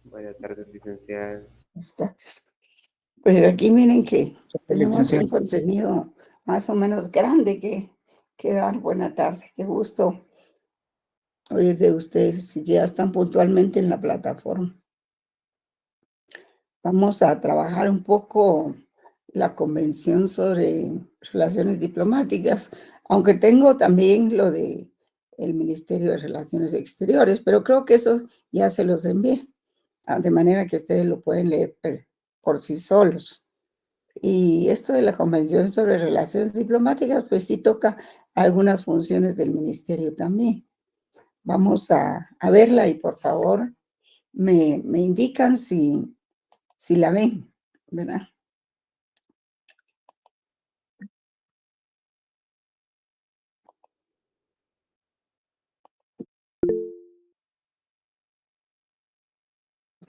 Buenas tardes, licenciada. Gracias. Pues aquí miren que tenemos Licenciado. un contenido más o menos grande que dar. Buena tarde, qué gusto oír de ustedes si ya están puntualmente en la plataforma. Vamos a trabajar un poco la convención sobre relaciones diplomáticas, aunque tengo también lo de el Ministerio de Relaciones Exteriores, pero creo que eso ya se los envié, de manera que ustedes lo pueden leer por sí solos. Y esto de la Convención sobre Relaciones Diplomáticas, pues sí toca algunas funciones del ministerio también. Vamos a verla y por favor me indican si la ven, ¿verdad?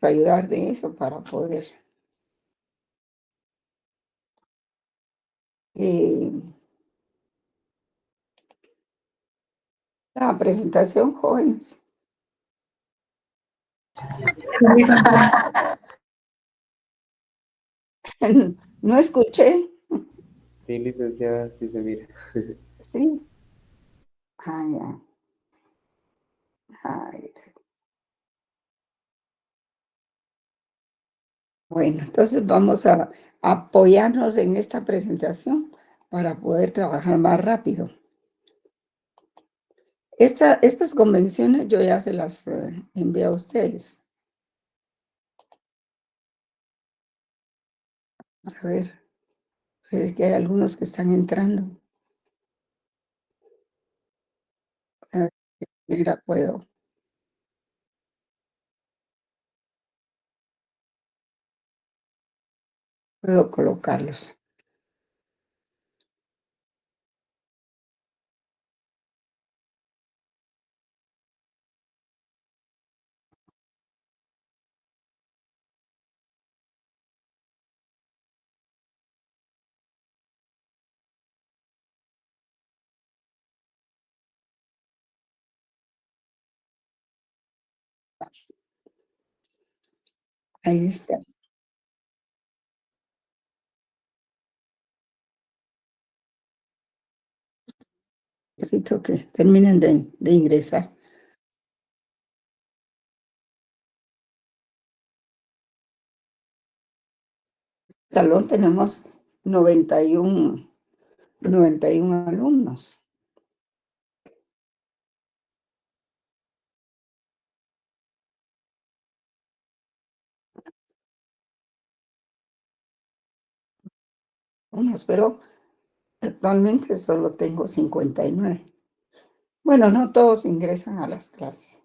Para ayudar de eso para poder. eh, la presentación, jóvenes. No escuché. Sí, licenciada, sí se mira. Sí. Ah, ya. Ay. Bueno, entonces vamos a apoyarnos en esta presentación para poder trabajar más rápido. Estas convenciones yo ya se las envié a ustedes. A ver, es que hay algunos que están entrando. A ver, mira, puedo colocarlos. Ahí está. Necesito que terminen de ingresar. Salón tenemos 91 alumnos. Pero actualmente solo tengo 59. Bueno, no todos ingresan a las clases,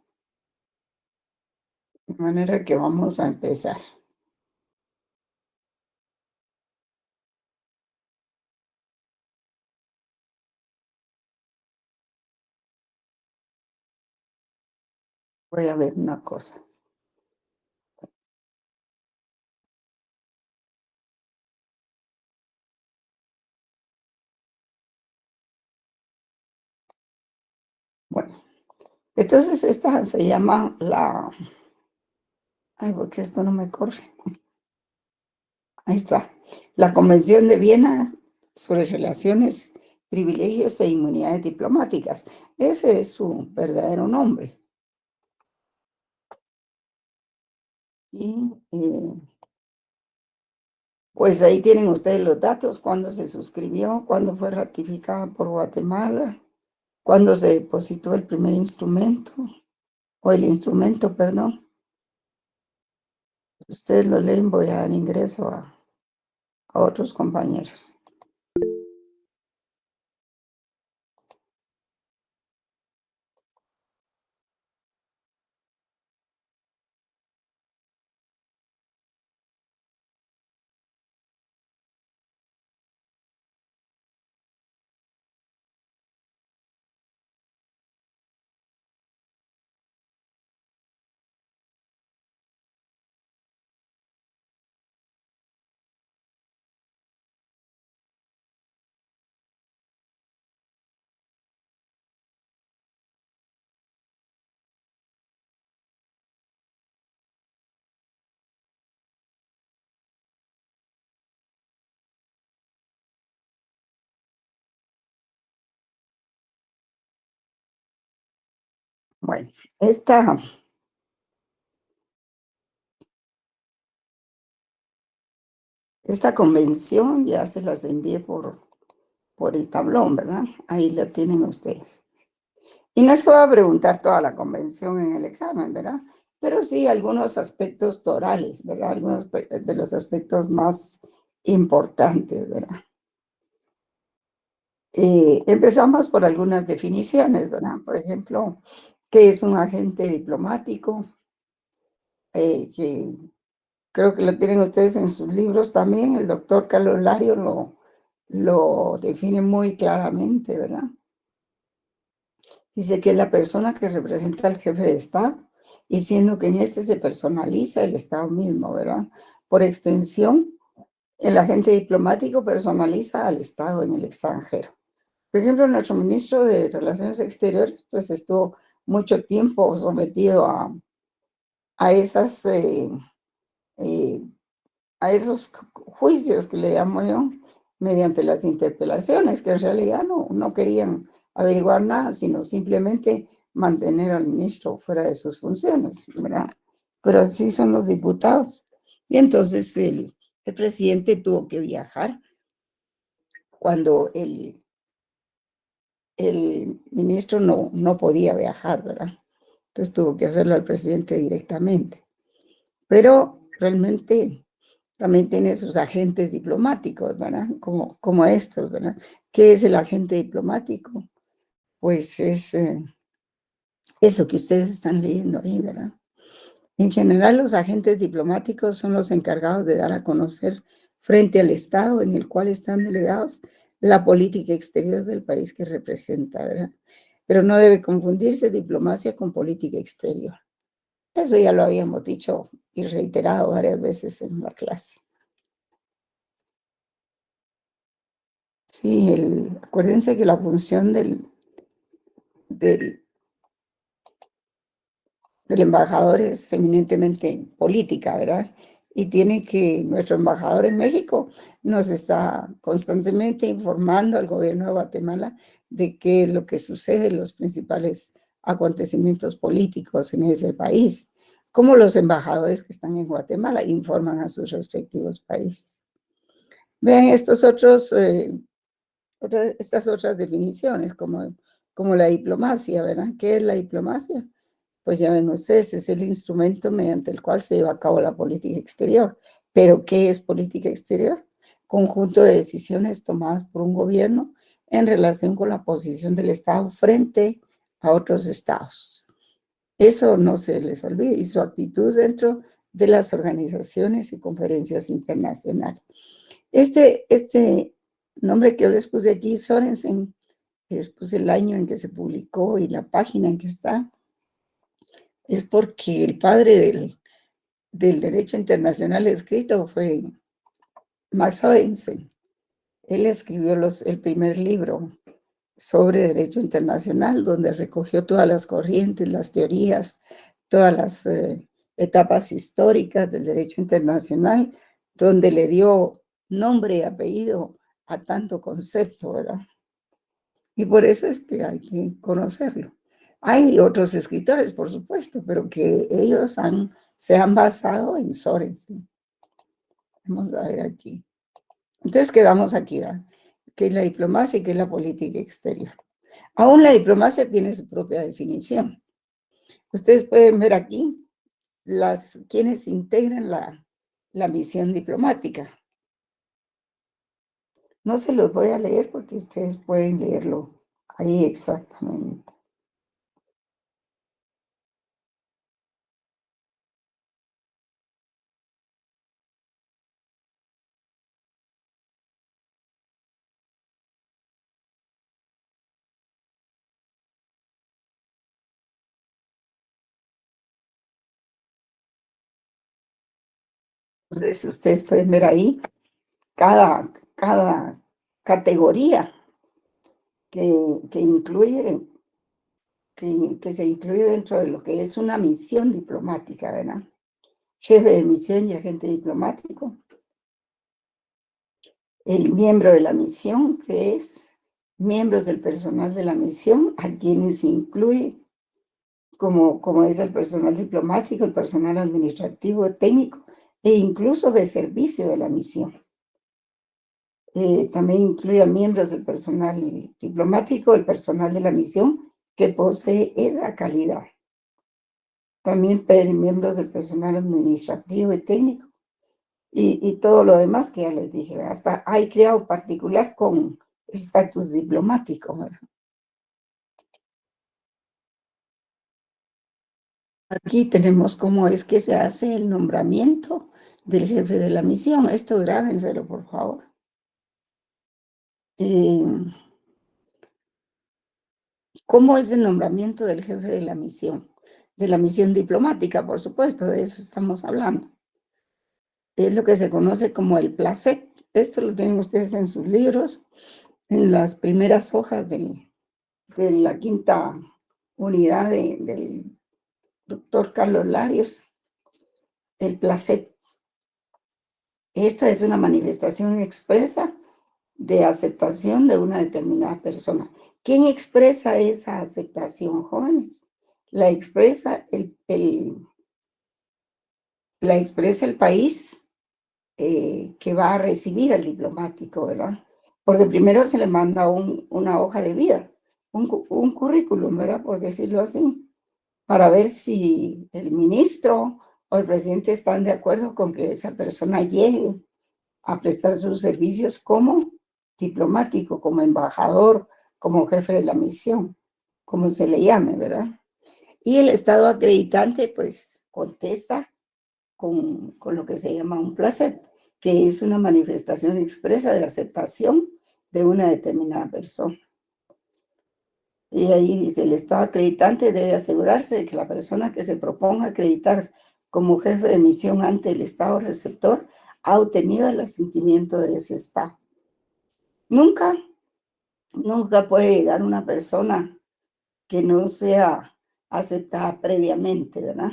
de manera que vamos a empezar. Voy a ver una cosa. Bueno, entonces esta se llama ay, porque esto no me corre. Ahí está. La Convención de Viena sobre Relaciones, Privilegios e Inmunidades Diplomáticas. Ese es su verdadero nombre. Y pues ahí tienen ustedes los datos, cuándo se suscribió, cuándo fue ratificada por Guatemala, cuándo se depositó el primer instrumento, o el instrumento, perdón. Ustedes lo leen, voy a dar ingreso a otros compañeros. Bueno, esta, esta convención ya se las envié por el tablón, ¿verdad? Ahí la tienen ustedes. Y no es que voy a preguntar toda la convención en el examen, ¿verdad? Pero sí algunos aspectos torales, ¿verdad? Algunos de los aspectos más importantes, ¿verdad? Empezamos por algunas definiciones, ¿verdad? Por ejemplo, ¿qué es un agente diplomático? Que creo que lo tienen ustedes en sus libros también. El doctor Carlos Lario lo define muy claramente, ¿verdad? Dice que es la persona que representa al jefe de Estado, y siendo que en este se personaliza el Estado mismo, ¿verdad? Por extensión, el agente diplomático personaliza al Estado en el extranjero. Por ejemplo, nuestro ministro de Relaciones Exteriores, pues estuvo mucho tiempo sometido a esas, eh, a esos juicios que le llamo yo, mediante las interpelaciones, que en realidad no querían averiguar nada, sino simplemente mantener al ministro fuera de sus funciones, ¿verdad? Pero así son los diputados. Y entonces el presidente tuvo que viajar cuando el ministro no podía viajar, ¿verdad? Entonces tuvo que hacerlo al presidente directamente. Pero realmente también tiene sus agentes diplomáticos, ¿verdad? Como estos, ¿verdad? ¿Qué es el agente diplomático? Pues es eso que ustedes están leyendo ahí, ¿verdad? En general, los agentes diplomáticos son los encargados de dar a conocer frente al Estado en el cual están delegados la política exterior del país que representa, ¿verdad? Pero no debe confundirse diplomacia con política exterior. Eso ya lo habíamos dicho y reiterado varias veces en la clase. Sí, acuérdense que la función del, del embajador es eminentemente política, ¿verdad? Y tiene que, nuestro embajador en México nos está constantemente informando al gobierno de Guatemala de qué es lo que sucede, los principales acontecimientos políticos en ese país, como los embajadores que están en Guatemala informan a sus respectivos países. Vean estas otras definiciones, como la diplomacia, ¿verdad? ¿Qué es la diplomacia? Pues ya ven ustedes, es el instrumento mediante el cual se lleva a cabo la política exterior. ¿Pero qué es política exterior? Conjunto de decisiones tomadas por un gobierno en relación con la posición del Estado frente a otros estados. Eso no se les olvide, y su actitud dentro de las organizaciones y conferencias internacionales. Este nombre que yo les puse aquí, Sorensen, les puse el año en que se publicó y la página en que está, es porque el padre del derecho internacional escrito fue Max Sorensen. Él escribió el primer libro sobre derecho internacional, donde recogió todas las corrientes, las teorías, todas las etapas históricas del derecho internacional, donde le dio nombre y apellido a tanto concepto, ¿verdad? Y por eso es que hay que conocerlo. Hay otros escritores, por supuesto, pero que ellos se han basado en Sorensen. Vamos a ver aquí. Entonces quedamos aquí, ¿verdad? ¿Qué es la diplomacia y qué es la política exterior? Aún la diplomacia tiene su propia definición. Ustedes pueden ver aquí quienes integran la misión diplomática. No se los voy a leer porque ustedes pueden leerlo ahí exactamente. Entonces, ustedes pueden ver ahí cada categoría que incluye, que se incluye dentro de lo que es una misión diplomática, ¿verdad? Jefe de misión y agente diplomático, el miembro de la misión, que es miembros del personal de la misión, a quienes incluye como es el personal diplomático, el personal administrativo, técnico e incluso de servicio de la misión. También incluye a miembros del personal diplomático, el personal de la misión que posee esa calidad. También miembros del personal administrativo y técnico y todo lo demás que ya les dije, ¿verdad? Hasta hay criado particular con estatus diplomático, ¿verdad? Aquí tenemos cómo es que se hace el nombramiento del jefe de la misión. Esto grábenselo, por favor. ¿Cómo es el nombramiento del jefe de la misión? De la misión diplomática, por supuesto, de eso estamos hablando. Es lo que se conoce como el placet. Esto lo tienen ustedes en sus libros, en las primeras hojas de la quinta unidad del doctor Carlos Larios, el placet. Esta es una manifestación expresa de aceptación de una determinada persona. ¿Quién expresa esa aceptación, jóvenes? La expresa la expresa el país que va a recibir al diplomático, ¿verdad? Porque primero se le manda una hoja de vida, un currículum, ¿verdad? Por decirlo así, para ver si el ministro o el presidente están de acuerdo con que esa persona llegue a prestar sus servicios como diplomático, como embajador, como jefe de la misión, como se le llame, ¿verdad? Y el Estado acreditante, pues, contesta con lo que se llama un placet, que es una manifestación expresa de aceptación de una determinada persona. Y ahí dice, el Estado acreditante debe asegurarse de que la persona que se proponga acreditar como jefe de misión ante el Estado receptor ha obtenido el asentimiento de ese Estado. Nunca puede llegar una persona que no sea aceptada previamente, ¿verdad?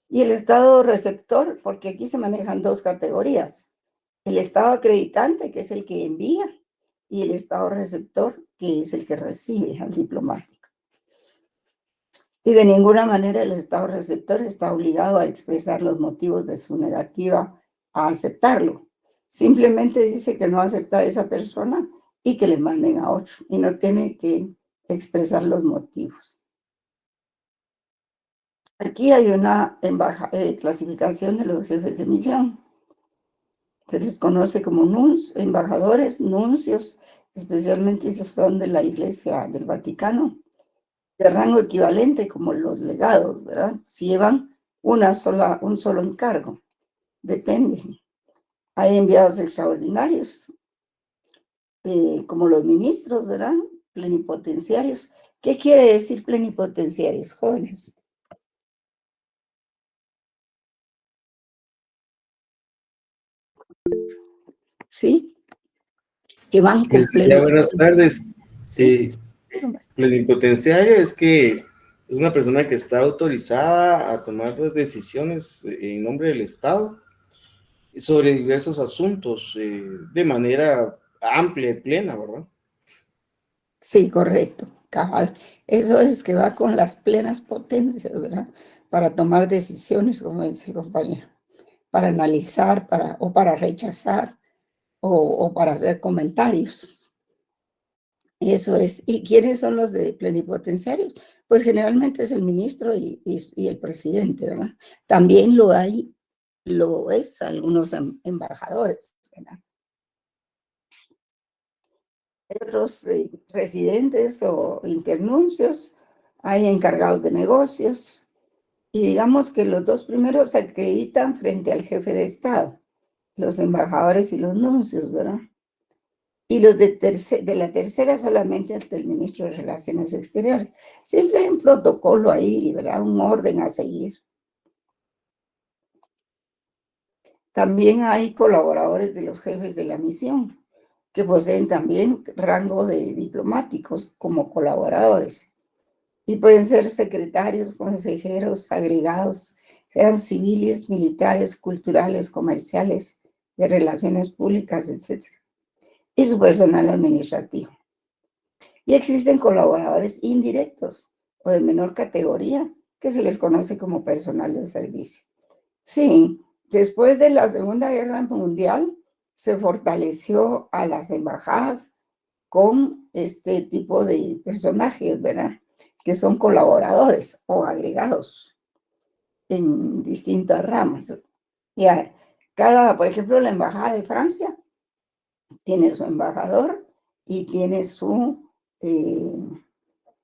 Y el Estado receptor, porque aquí se manejan dos categorías. El Estado acreditante, que es el que envía, y el Estado receptor, que es el que recibe al diplomático. Y de ninguna manera el Estado receptor está obligado a expresar los motivos de su negativa a aceptarlo. Simplemente dice que no acepta a esa persona y que le manden a otro, y no tiene que expresar los motivos. Aquí hay una clasificación de los jefes de misión. Se les conoce como embajadores, nuncios, especialmente si son de la Iglesia del Vaticano, de rango equivalente como los legados, ¿verdad? Si llevan un solo encargo, depende. Hay enviados extraordinarios, como los ministros, ¿verdad? Plenipotenciarios. ¿Qué quiere decir plenipotenciarios, jóvenes? ¿Sí? Que van con Ya, plenos. buenas tardes. ¿Sí? Eh, Plenipotenciario es que es una persona que está autorizada a tomar decisiones en nombre del Estado sobre diversos asuntos de manera amplia y plena, ¿verdad? Sí, correcto, cabal. Eso es que va con las plenas potencias, ¿verdad? Para tomar decisiones, como dice el compañero, para analizar, o para rechazar, o para hacer comentarios. Eso es. ¿Y quiénes son los de plenipotenciarios? Pues generalmente es el ministro y el presidente, ¿verdad? También lo es algunos embajadores, ¿verdad? Otros residentes o internuncios, hay encargados de negocios, y digamos que los dos primeros se acreditan frente al jefe de Estado, los embajadores y los nuncios, ¿verdad? Y los de la tercera solamente ante el ministro de Relaciones Exteriores. Siempre hay un protocolo ahí, ¿verdad? Un orden a seguir. También hay colaboradores de los jefes de la misión, que poseen también rango de diplomáticos como colaboradores. Y pueden ser secretarios, consejeros, agregados, sean civiles, militares, culturales, comerciales, de relaciones públicas, etc. Y su personal administrativo. Y existen colaboradores indirectos, o de menor categoría, que se les conoce como personal de servicio. Sí, después de la Segunda Guerra Mundial se fortaleció a las embajadas con este tipo de personajes, ¿verdad? Que son colaboradores o agregados en distintas ramas. Ya, por ejemplo, la Embajada de Francia tiene su embajador y tiene su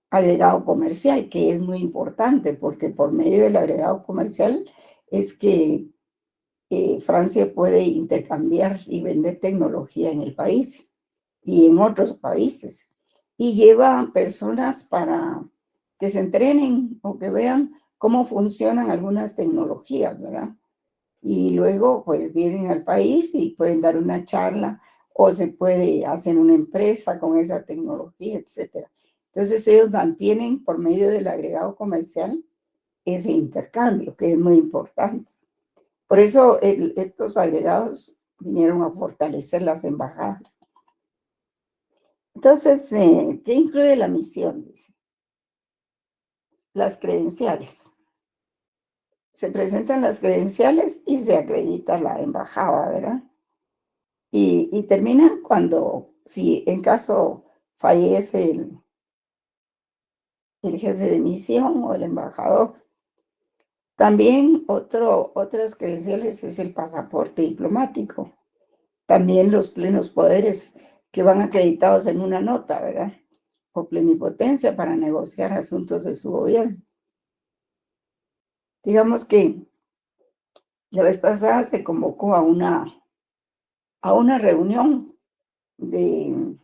agregado comercial, que es muy importante porque por medio del agregado comercial es que Francia puede intercambiar y vender tecnología en el país y en otros países. Y lleva personas para que se entrenen o que vean cómo funcionan algunas tecnologías, ¿verdad? Y luego pues vienen al país y pueden dar una charla o se puede hacer una empresa con esa tecnología, etcétera. Entonces ellos mantienen por medio del agregado comercial ese intercambio, que es muy importante. Por eso estos agregados vinieron a fortalecer las embajadas. Entonces, ¿qué incluye la misión? Dice. Las credenciales. Se presentan las credenciales y se acredita la embajada, ¿verdad? Y terminan cuando, si en caso fallece el jefe de misión o el embajador. También otras credenciales es el pasaporte diplomático. También los plenos poderes que van acreditados en una nota, ¿verdad? O plenipotencia para negociar asuntos de su gobierno. Digamos que la vez pasada se convocó a una reunión de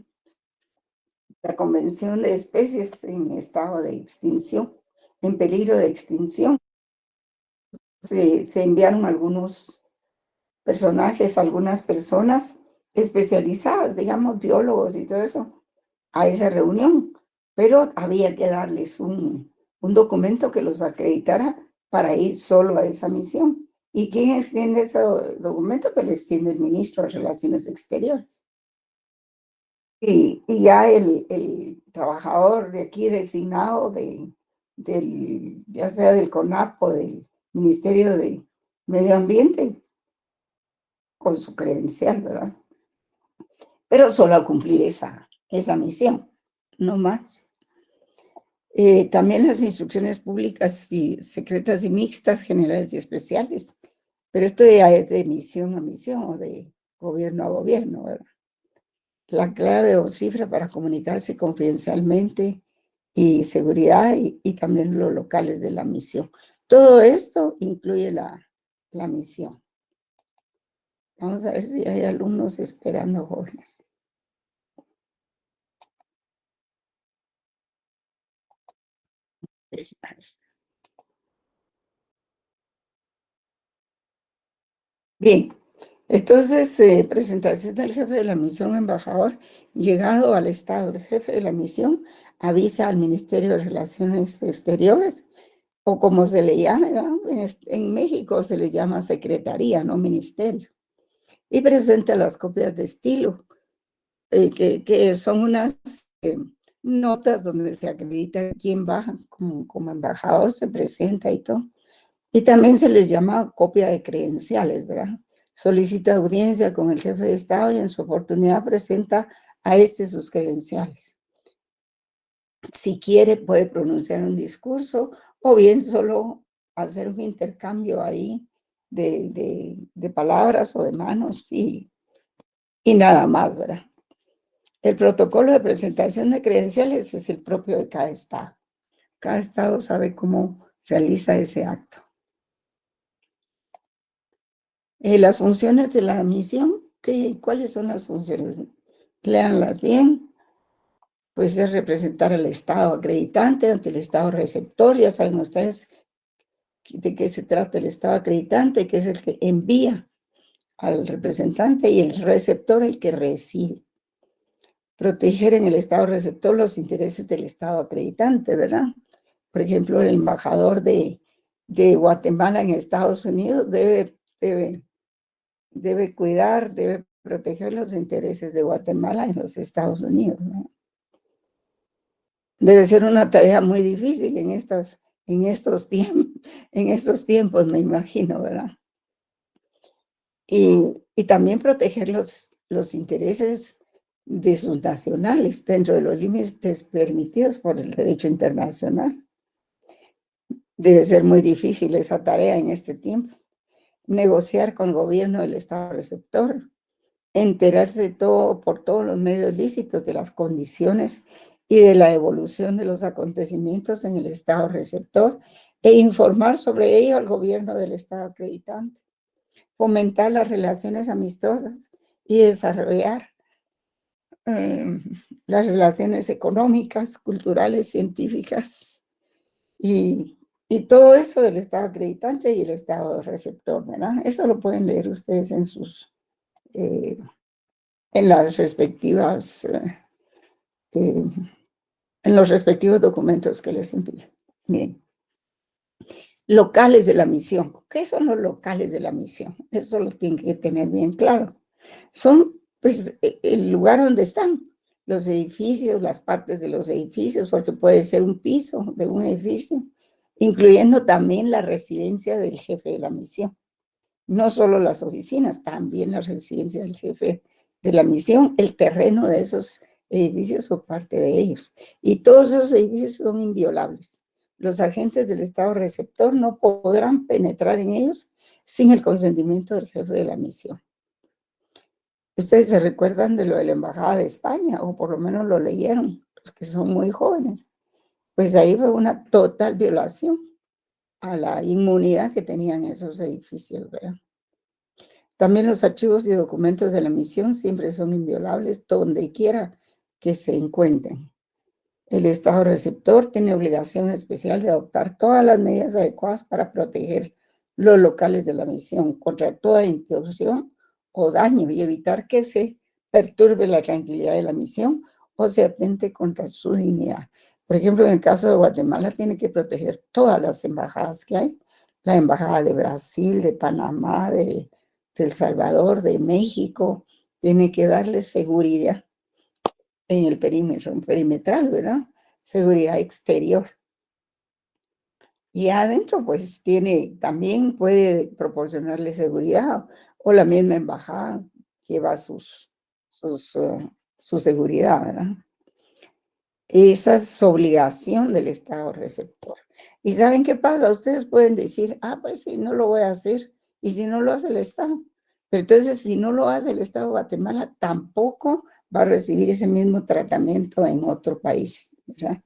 la Convención de Especies en estado de extinción, en peligro de extinción. Se enviaron algunos personajes, algunas personas especializadas, digamos, biólogos y todo eso, a esa reunión, pero había que darles un documento que los acreditara para ir solo a esa misión. ¿Y quién extiende ese documento? Pues lo extiende el ministro de Relaciones Exteriores. Y ya el trabajador de aquí designado ya sea del CONAP o del Ministerio de Medio Ambiente, con su credencial, ¿verdad? Pero solo a cumplir esa misión, no más. También las instrucciones públicas y secretas y mixtas, generales y especiales, pero esto ya es de misión a misión o de gobierno a gobierno, ¿verdad? La clave o cifra para comunicarse confidencialmente y seguridad y también los locales de la misión. Todo esto incluye la misión. Vamos a ver si hay alumnos esperando, jóvenes. Bien, entonces, presentación del jefe de la misión embajador, llegado al estado, el jefe de la misión avisa al Ministerio de Relaciones Exteriores, o como se le llame, ¿verdad? En México se le llama secretaría, no ministerio, y presenta las copias de estilo, que son unas notas donde se acredita quién va como embajador, se presenta y todo. Y también se les llama copia de credenciales, ¿verdad? Solicita audiencia con el jefe de Estado y en su oportunidad presenta a sus credenciales. Si quiere, puede pronunciar un discurso o bien solo hacer un intercambio ahí de palabras o de manos y nada más, ¿verdad? El protocolo de presentación de credenciales es el propio de cada estado. Cada estado sabe cómo realiza ese acto. Las funciones de la misión, ¿cuáles son las funciones? Léanlas bien. Pues es representar al Estado acreditante ante el Estado receptor. Ya saben ustedes de qué se trata el Estado acreditante, que es el que envía al representante, y el receptor el que recibe. Proteger en el Estado receptor los intereses del Estado acreditante, ¿verdad? Por ejemplo, el embajador de Guatemala en Estados Unidos debe cuidar, debe proteger los intereses de Guatemala en los Estados Unidos, ¿no? Debe ser una tarea muy difícil en estos tiempos, me imagino, ¿verdad? Y también proteger los intereses de sus nacionales dentro de los límites permitidos por el derecho internacional. Debe ser muy difícil esa tarea en este tiempo. Negociar con el gobierno del Estado receptor, enterarse de todo por todos los medios lícitos de las condiciones y de la evolución de los acontecimientos en el Estado receptor e informar sobre ello al gobierno del Estado acreditante. Fomentar las relaciones amistosas y desarrollar eh, las relaciones económicas, culturales, científicas y todo eso del Estado acreditante y el Estado receptor, ¿verdad? Eso lo pueden leer ustedes eh, en las respectivas, en los respectivos documentos que les envío. Bien. Locales de la misión. ¿Qué son los locales de la misión? Eso lo tienen que tener bien claro. Son, pues, el lugar donde están los edificios, las partes de los edificios, porque puede ser un piso de un edificio, incluyendo también la residencia del jefe de la misión. No solo las oficinas, también la residencia del jefe de la misión, el terreno de esos edificios o parte de ellos. Y todos esos edificios son inviolables. Los agentes del Estado receptor no podrán penetrar en ellos sin el consentimiento del jefe de la misión. Ustedes se recuerdan de lo de la Embajada de España, o por lo menos lo leyeron, los que son muy jóvenes. Pues ahí fue una total violación a la inmunidad que tenían esos edificios, ¿verdad? También los archivos y documentos de la misión siempre son inviolables donde quiera que se encuentren. El Estado receptor tiene obligación especial de adoptar todas las medidas adecuadas para proteger los locales de la misión contra toda intrusión o daño y evitar que se perturbe la tranquilidad de la misión o se atente contra su dignidad. Por ejemplo, en el caso de Guatemala tiene que proteger todas las embajadas que hay, la embajada de Brasil, de Panamá, de El Salvador, de México, tiene que darle seguridad en el perímetro perimetral, ¿verdad? Seguridad exterior. Y adentro, pues también puede proporcionarle seguridad, o la misma embajada lleva su seguridad, ¿verdad? Esa es obligación del Estado receptor. ¿Y saben qué pasa? Ustedes pueden decir, pues sí, no lo voy a hacer, y si no lo hace el Estado. Pero entonces, si no lo hace el Estado de Guatemala, tampoco va a recibir ese mismo tratamiento en otro país, ¿verdad?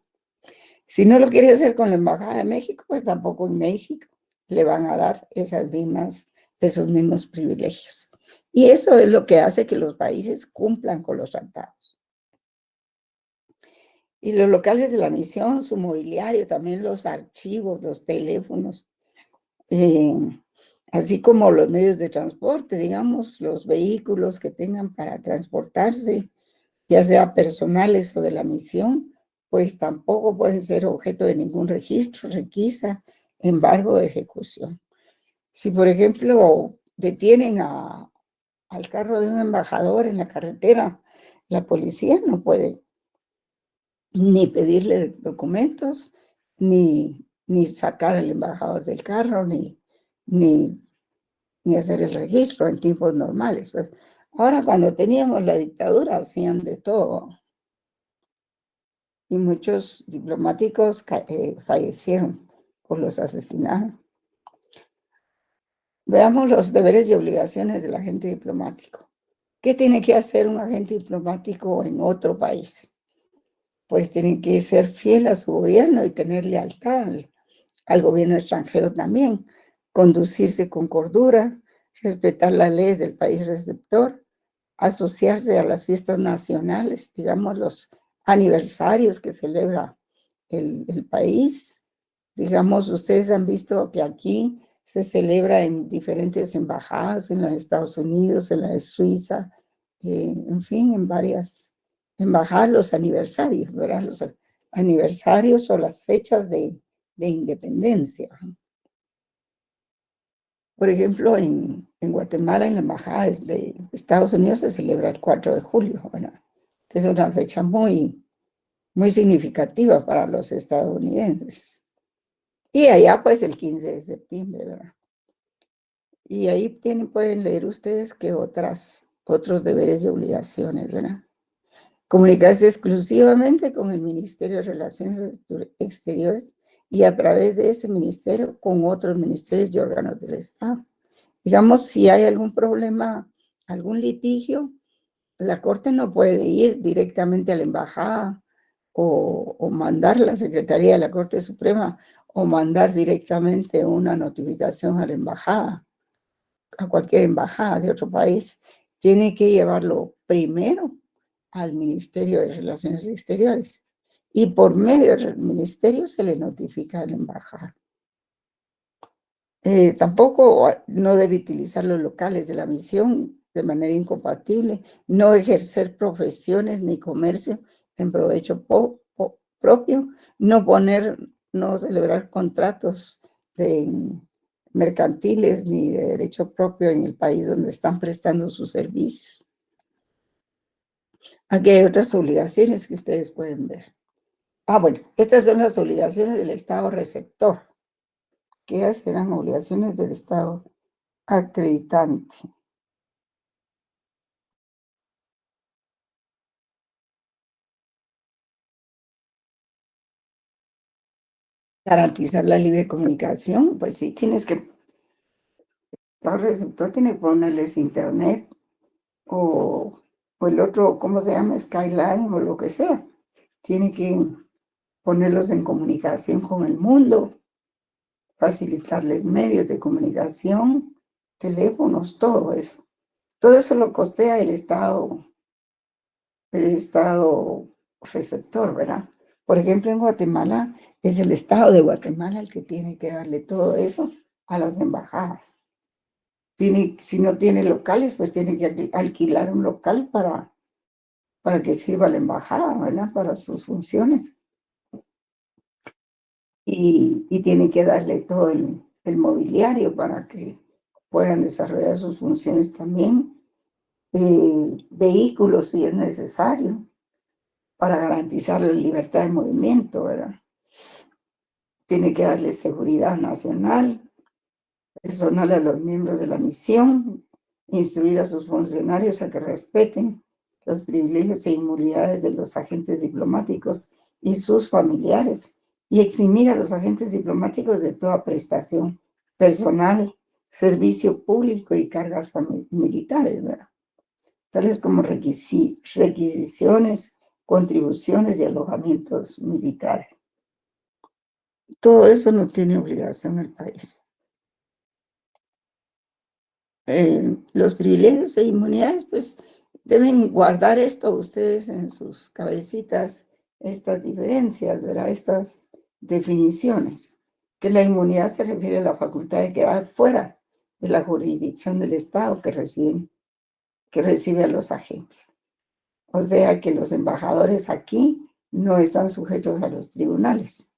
Si no lo quiere hacer con la Embajada de México, pues tampoco en México le van a dar esos mismos privilegios. Y eso es lo que hace que los países cumplan con los tratados. Y los locales de la misión, su mobiliario, también los archivos, los teléfonos, así como los medios de transporte, digamos, los vehículos que tengan para transportarse, ya sea personales o de la misión, pues tampoco pueden ser objeto de ningún registro, requisa, embargo de ejecución. Si, por ejemplo, detienen al carro de un embajador en la carretera, la policía no puede ni pedirle documentos, ni sacar al embajador del carro, ni hacer el registro en tiempos normales. Pues ahora, cuando teníamos la dictadura, hacían de todo. Y muchos diplomáticos fallecieron o los asesinaron. Veamos los deberes y obligaciones del agente diplomático. ¿Qué tiene que hacer un agente diplomático en otro país? Pues tiene que ser fiel a su gobierno y tener lealtad al gobierno extranjero también, conducirse con cordura, respetar las leyes del país receptor, asociarse a las fiestas nacionales, digamos los aniversarios que celebra el país. Digamos, ustedes han visto que aquí se celebra en diferentes embajadas, en los Estados Unidos, en la de Suiza, en fin, en varias embajadas, los aniversarios, ¿verdad? Los aniversarios o las fechas de independencia. Por ejemplo, en Guatemala, en la embajada de Estados Unidos se celebra el 4 de julio, ¿verdad? Que es una fecha muy, muy significativa para los estadounidenses. Y allá pues el 15 de septiembre, ¿verdad? Y ahí pueden leer ustedes que otros deberes y obligaciones, ¿verdad? Comunicarse exclusivamente con el Ministerio de Relaciones Exteriores y a través de ese ministerio con otros ministerios y órganos del Estado. Digamos, si hay algún problema, algún litigio, la Corte no puede ir directamente a la embajada o mandar la Secretaría de la Corte Suprema o mandar directamente una notificación a la embajada, a cualquier embajada de otro país. Tiene que llevarlo primero al Ministerio de Relaciones Exteriores y por medio del ministerio se le notifica a la embajada. Tampoco no debe utilizar los locales de la misión de manera incompatible, no ejercer profesiones ni comercio en provecho propio, no celebrar contratos mercantiles ni de derecho propio en el país donde están prestando sus servicios. Aquí hay otras obligaciones que ustedes pueden ver. Bueno, estas son las obligaciones del Estado receptor, que serán obligaciones del Estado acreditante. Garantizar la libre comunicación, pues sí, el Estado receptor tiene que ponerles internet o el otro, ¿cómo se llama? Skyline o lo que sea. Tiene que ponerlos en comunicación con el mundo, facilitarles medios de comunicación, teléfonos, todo eso. Todo eso lo costea el Estado receptor, ¿verdad? Por ejemplo, en Guatemala es el Estado de Guatemala el que tiene que darle todo eso a las embajadas. Si no tiene locales, pues tiene que alquilar un local para que sirva la embajada, ¿verdad? Para sus funciones. Y tiene que darle todo el mobiliario para que puedan desarrollar sus funciones también. Vehículos si es necesario para garantizar la libertad de movimiento, ¿verdad? Tiene que darle seguridad nacional, personal a los miembros de la misión, instruir a sus funcionarios a que respeten los privilegios e inmunidades de los agentes diplomáticos y sus familiares, y eximir a los agentes diplomáticos de toda prestación personal, servicio público y cargas militares, ¿verdad? Tales como requisiciones, contribuciones y alojamientos militares. Todo eso no tiene obligación el país. Los privilegios e inmunidades, pues deben guardar esto ustedes en sus cabecitas, estas diferencias, ¿verdad? Estas definiciones, que la inmunidad se refiere a la facultad de quedar fuera de la jurisdicción del Estado que recibe a los agentes. O sea que los embajadores aquí no están sujetos a los tribunales,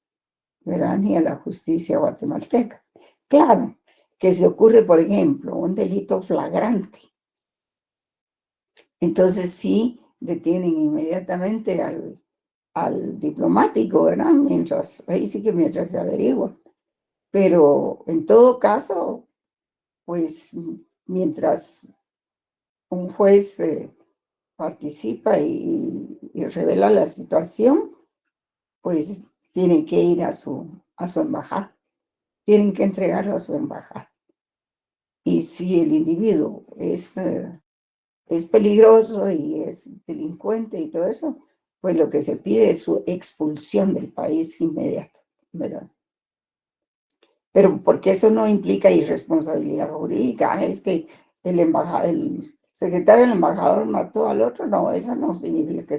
¿verdad? Ni a la justicia guatemalteca. Claro, que se ocurre, por ejemplo, un delito flagrante. Entonces sí detienen inmediatamente al diplomático, ¿verdad? Ahí sí que mientras se averigua. Pero en todo caso, pues mientras un juez participa y revela la situación, pues tienen que ir a su embajada, tienen que entregarlo a su embajada. Y si el individuo es peligroso y es delincuente y todo eso, pues lo que se pide es su expulsión del país inmediato, ¿verdad? Pero porque eso no implica irresponsabilidad jurídica, es que el secretario del embajador mató al otro, no, eso no significa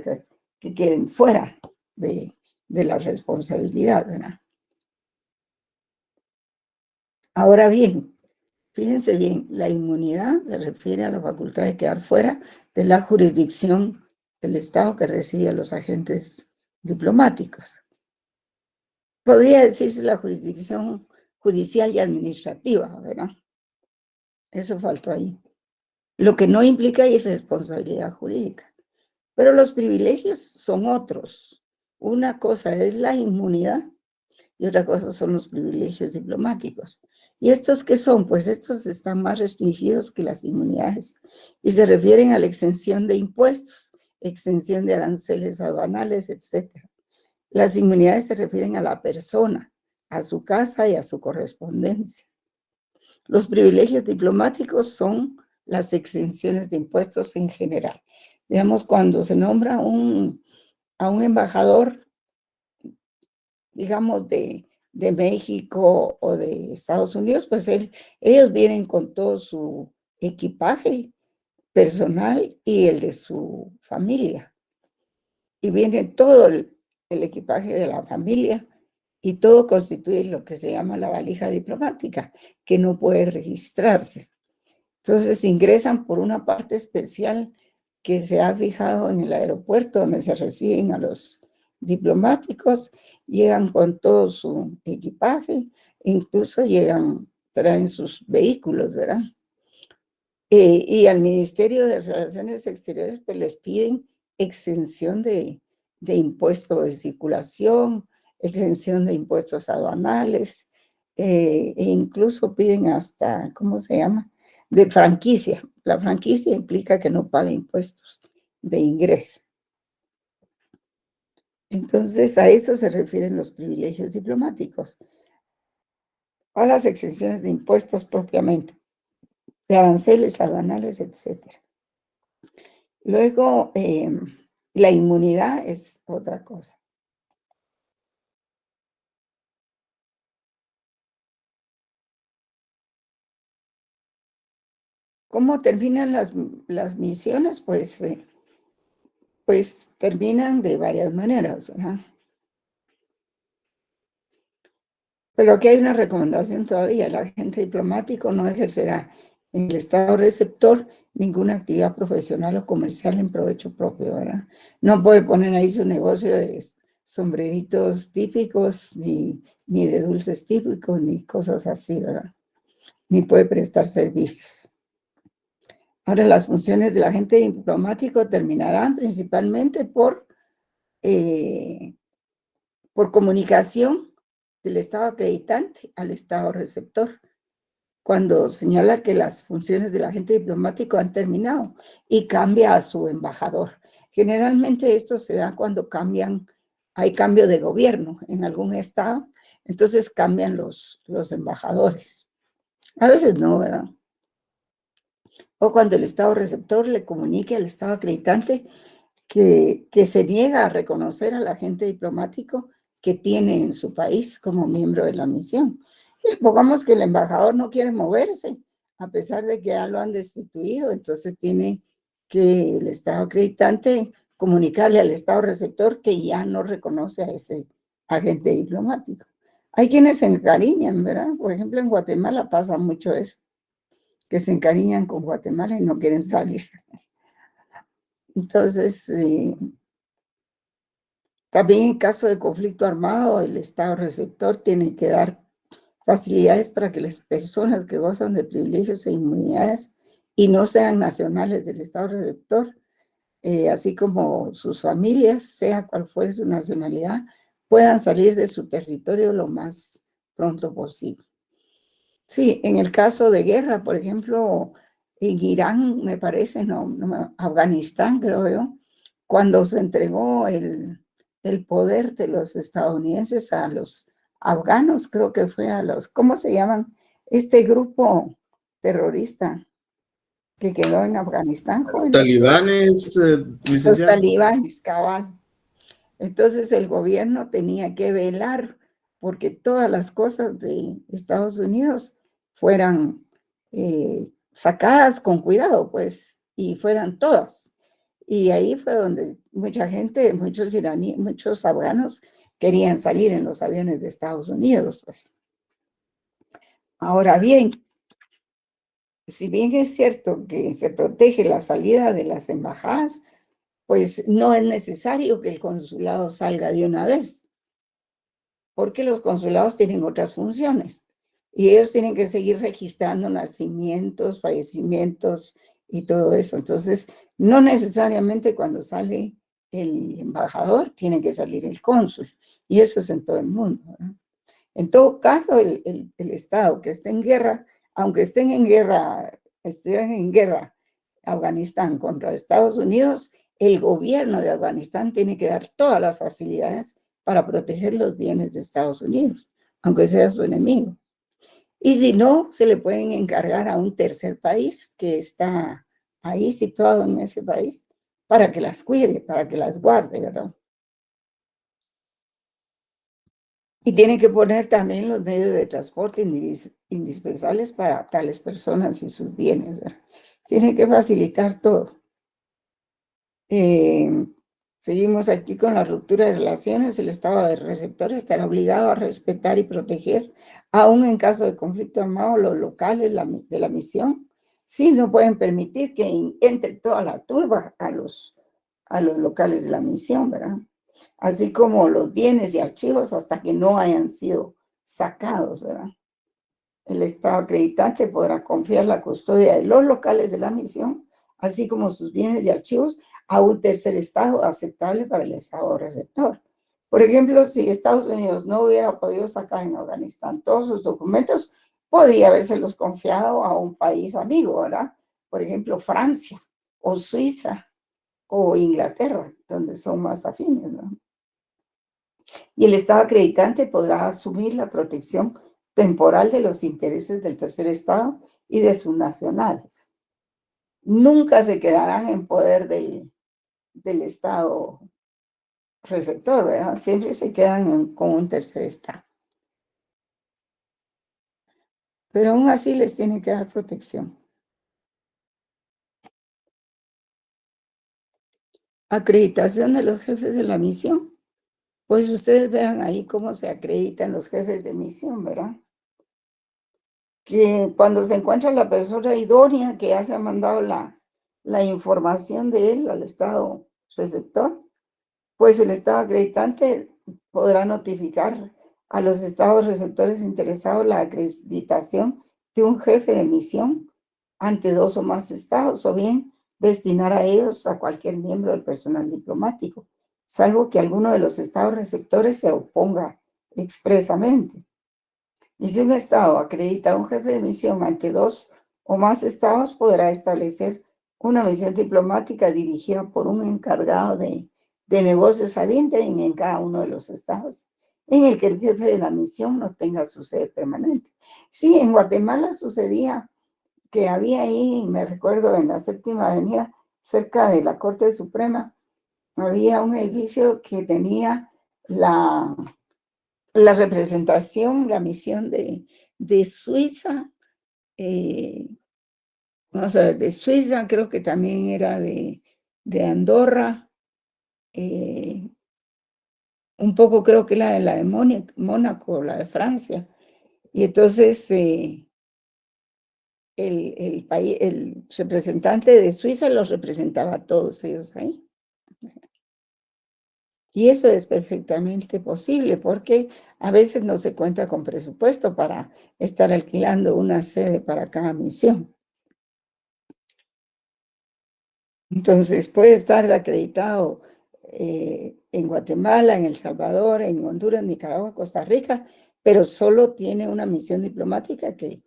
que queden fuera de la responsabilidad, ¿verdad? Ahora bien, fíjense bien, la inmunidad se refiere a la facultad de quedar fuera de la jurisdicción del Estado que recibe a los agentes diplomáticos. Podría decirse la jurisdicción judicial y administrativa, ¿verdad? Eso faltó ahí. Lo que no implica irresponsabilidad jurídica. Pero los privilegios son otros. Una cosa es la inmunidad y otra cosa son los privilegios diplomáticos. ¿Y estos qué son? Pues estos están más restringidos que las inmunidades y se refieren a la exención de impuestos, exención de aranceles aduanales, etc. Las inmunidades se refieren a la persona, a su casa y a su correspondencia. Los privilegios diplomáticos son las exenciones de impuestos en general. Digamos, cuando se nombra a un embajador, digamos, de México o de Estados Unidos, pues ellos vienen con todo su equipaje personal y el de su familia. Y viene todo el equipaje de la familia y todo constituye lo que se llama la valija diplomática, que no puede registrarse. Entonces ingresan por una parte especial que se ha fijado en el aeropuerto donde se reciben a los diplomáticos, llegan con todo su equipaje, incluso traen sus vehículos, ¿verdad? Y al Ministerio de Relaciones Exteriores pues les piden exención de impuesto de circulación, exención de impuestos aduanales, e incluso piden hasta, ¿cómo se llama? De franquicia. La franquicia implica que no pague impuestos de ingreso. Entonces, a eso se refieren los privilegios diplomáticos, a las exenciones de impuestos propiamente, de aranceles aduanales, etcétera. Luego, la inmunidad es otra cosa. ¿Cómo terminan las misiones? Pues terminan de varias maneras, ¿verdad? Pero aquí hay una recomendación todavía. El agente diplomático no ejercerá en el Estado receptor ninguna actividad profesional o comercial en provecho propio, ¿verdad? No puede poner ahí su negocio de sombreritos típicos, ni de dulces típicos, ni cosas así, ¿verdad? Ni puede prestar servicios. Ahora, las funciones del agente diplomático terminarán principalmente por comunicación del Estado acreditante al Estado receptor, cuando señala que las funciones del agente diplomático han terminado y cambia a su embajador. Generalmente esto se da cuando hay cambio de gobierno en algún estado, entonces cambian los embajadores. A veces no, ¿verdad? O cuando el Estado receptor le comunique al Estado acreditante que se niega a reconocer al agente diplomático que tiene en su país como miembro de la misión. Y pongamos que el embajador no quiere moverse, a pesar de que ya lo han destituido, entonces tiene que el Estado acreditante comunicarle al Estado receptor que ya no reconoce a ese agente diplomático. Hay quienes se encariñan, ¿verdad? Por ejemplo, en Guatemala pasa mucho eso, que se encariñan con Guatemala y no quieren salir. Entonces, también en caso de conflicto armado, el Estado receptor tiene que dar facilidades para que las personas que gozan de privilegios e inmunidades y no sean nacionales del Estado receptor, así como sus familias, sea cual fuere su nacionalidad, puedan salir de su territorio lo más pronto posible. Sí, en el caso de guerra, por ejemplo, en Irán, me parece, Afganistán, creo yo, cuando se entregó el poder de los estadounidenses a los afganos, creo que fue a los, ¿cómo se llaman? Este grupo terrorista que quedó en Afganistán, jóvenes. Talibanes, Los licenciado. talibanes, cabal. Entonces el gobierno tenía que velar porque todas las cosas de Estados Unidos fueran sacadas con cuidado, pues, y fueran todas. Y ahí fue donde mucha gente, muchos iraníes, muchos afganos querían salir en los aviones de Estados Unidos, pues. Ahora bien, si bien es cierto que se protege la salida de las embajadas, pues no es necesario que el consulado salga de una vez, porque los consulados tienen otras funciones y ellos tienen que seguir registrando nacimientos, fallecimientos y todo eso. Entonces, no necesariamente cuando sale el embajador, tiene que salir el cónsul. Y eso es en todo el mundo, ¿verdad? En todo caso, el Estado que esté en guerra, aunque estén en guerra, estuvieran en guerra Afganistán contra Estados Unidos, el gobierno de Afganistán tiene que dar todas las facilidades para proteger los bienes de Estados Unidos, aunque sea su enemigo. Y si no, se le pueden encargar a un tercer país que está ahí situado en ese país para que las cuide, para que las guarde, ¿verdad? Y tiene que poner también los medios de transporte indispensables para tales personas y sus bienes, ¿verdad? Tiene que facilitar todo. Seguimos aquí con la ruptura de relaciones. El Estado de receptor estará obligado a respetar y proteger, aún en caso de conflicto armado, los locales de la misión. Sí, no pueden permitir que entre toda la turba a los locales de la misión, ¿verdad? Así como los bienes y archivos hasta que no hayan sido sacados, ¿verdad? El Estado acreditante podrá confiar la custodia de los locales de la misión, así como sus bienes y archivos, a un tercer Estado aceptable para el Estado receptor. Por ejemplo, si Estados Unidos no hubiera podido sacar en Afganistán todos sus documentos, podría habérselos confiado a un país amigo, ¿verdad? Por ejemplo, Francia o Suiza o Inglaterra, donde son más afines, ¿no? Y el Estado acreditante podrá asumir la protección temporal de los intereses del tercer Estado y de sus nacionales. Nunca se quedarán en poder del Estado receptor, ¿verdad? Siempre se quedan con un tercer Estado. Pero aún así les tiene que dar protección. Acreditación de los jefes de la misión. Pues ustedes vean ahí cómo se acreditan los jefes de misión, ¿verdad? Que cuando se encuentra la persona idónea que ya se ha mandado la información de él al Estado receptor, pues el Estado acreditante podrá notificar a los Estados receptores interesados la acreditación de un jefe de misión ante dos o más Estados, o bien destinar a ellos a cualquier miembro del personal diplomático, salvo que alguno de los Estados receptores se oponga expresamente. Y si un Estado acredita a un jefe de misión ante dos o más Estados, podrá establecer una misión diplomática dirigida por un encargado de negocios ad interim en cada uno de los Estados, en el que el jefe de la misión no tenga su sede permanente. Sí, en Guatemala sucedía que había ahí, me recuerdo, en la Séptima Avenida, cerca de la Corte Suprema, había un edificio que tenía la representación, la misión de Suiza, vamos a ver, de Suiza, creo que también era de Andorra, un poco creo que la de Mónaco, la de Francia. Y entonces el representante de Suiza los representaba a todos ellos ahí. Y eso es perfectamente posible porque a veces no se cuenta con presupuesto para estar alquilando una sede para cada misión. Entonces puede estar acreditado en Guatemala, en El Salvador, en Honduras, Nicaragua, Costa Rica, pero solo tiene una misión diplomática que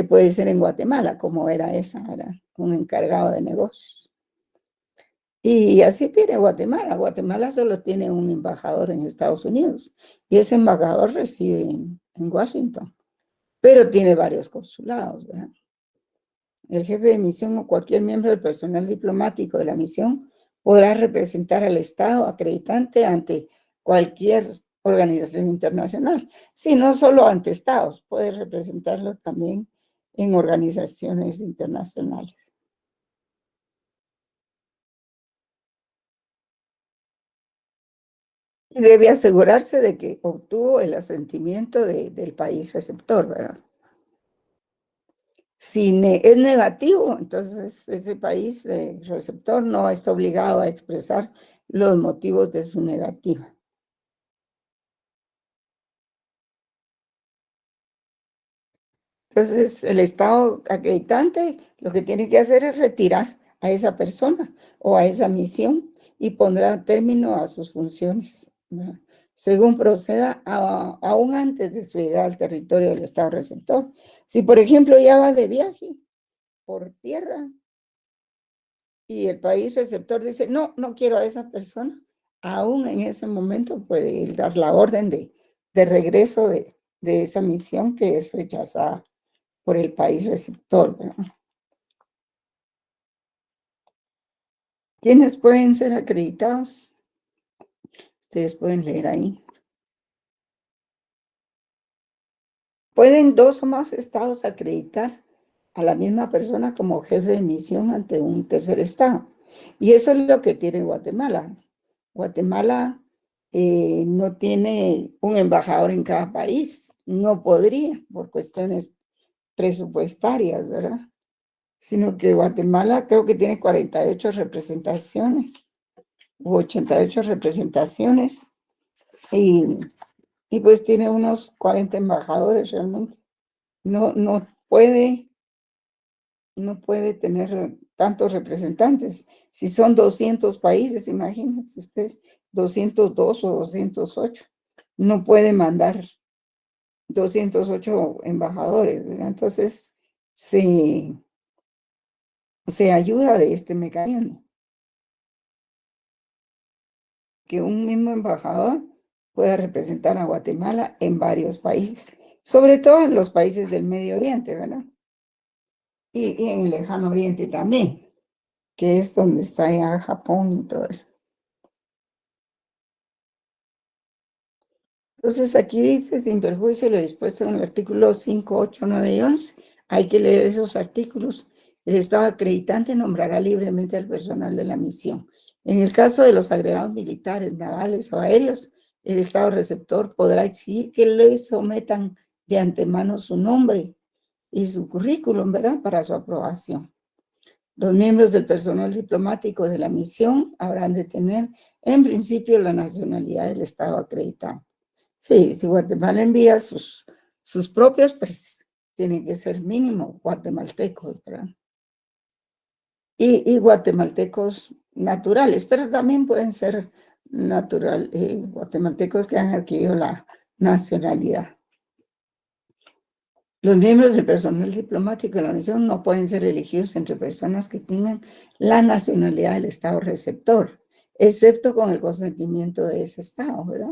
puede ser en Guatemala, como era esa, era un encargado de negocios. Y así tiene Guatemala. Guatemala solo tiene un embajador en Estados Unidos y ese embajador reside en Washington, pero tiene varios consulados, ¿verdad? El jefe de misión o cualquier miembro del personal diplomático de la misión podrá representar al Estado acreditante ante cualquier organización internacional. Sí, no solo ante Estados, puede representarlo también en organizaciones internacionales. Y debe asegurarse de que obtuvo el asentimiento del país receptor, ¿verdad? Si es negativo, entonces ese país receptor no está obligado a expresar los motivos de su negativa. Entonces, el Estado acreditante lo que tiene que hacer es retirar a esa persona o a esa misión y pondrá término a sus funciones, ¿verdad? Según proceda, aún antes de su llegada al territorio del Estado receptor. Si, por ejemplo, ya va de viaje por tierra y el país receptor dice, no, no quiero a esa persona, aún en ese momento puede dar la orden de regreso de esa misión que es rechazada por el país receptor, ¿verdad? ¿Quiénes pueden ser acreditados? Ustedes pueden leer ahí. Pueden dos o más estados acreditar a la misma persona como jefe de misión ante un tercer estado. Y eso es lo que tiene Guatemala. Guatemala no tiene un embajador en cada país. No podría por cuestiones presupuestarias, ¿verdad? Sino que Guatemala creo que tiene 48 representaciones u 88 representaciones y, y pues tiene unos 40 embajadores realmente. No puede tener tantos representantes. Si son 200 países, imagínense ustedes, 202 o 208. No puede mandar 208 embajadores, ¿verdad? Entonces, se ayuda de este mecanismo, que un mismo embajador pueda representar a Guatemala en varios países, sobre todo en los países del Medio Oriente, ¿verdad? Y en el Lejano Oriente también, que es donde está ya Japón y todo eso. Entonces aquí dice, sin perjuicio de lo dispuesto en el artículo 5, 8, 9 y 11, hay que leer esos artículos. El Estado acreditante nombrará libremente al personal de la misión. En el caso de los agregados militares, navales o aéreos, el Estado receptor podrá exigir que le sometan de antemano su nombre y su currículum, ¿verdad?, para su aprobación. Los miembros del personal diplomático de la misión habrán de tener, en principio, la nacionalidad del Estado acreditante. Sí, si Guatemala envía sus propios, pues tienen que ser mínimo guatemaltecos, ¿verdad? Y guatemaltecos naturales, pero también pueden ser guatemaltecos que han adquirido la nacionalidad. Los miembros del personal diplomático de la misión no pueden ser elegidos entre personas que tengan la nacionalidad del Estado receptor, excepto con el consentimiento de ese Estado, ¿verdad?,